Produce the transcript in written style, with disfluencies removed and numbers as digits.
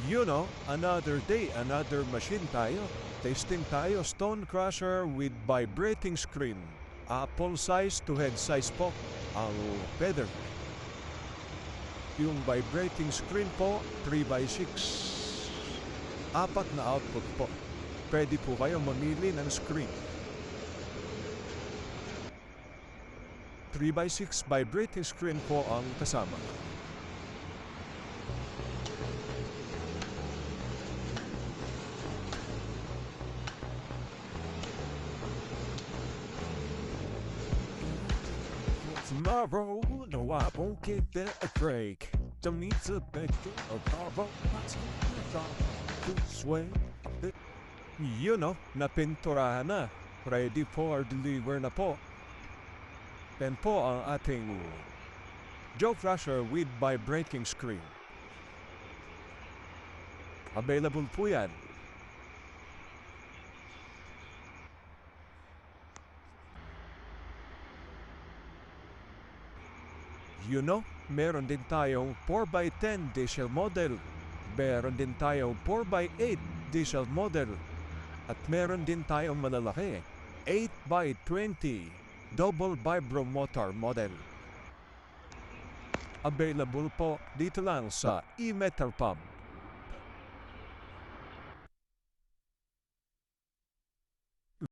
You know, another day, another machine tayo. Testing tayo Stone Crusher with vibrating screen. Apple size to head size po ang feather. Yung vibrating screen po, 3x6. Apat na output po. Pwede po kayo mamili ng screen. 3x6 vibrating screen po ang kasama. Tomorrow, no, I won't give it a break. Don't need to beg a carbo. To sway. You know, napinturahan na. Ready for deliver na po. Then po ang ating Joe Crusher with vibrating screen. Available po yan. You know, meron din tayong 4x10 diesel model. Meron din tayong 4x8 diesel model. At meron din tayong malalaki, 8x20 double vibro motor model. Available po dito lang sa E-Metal Pump.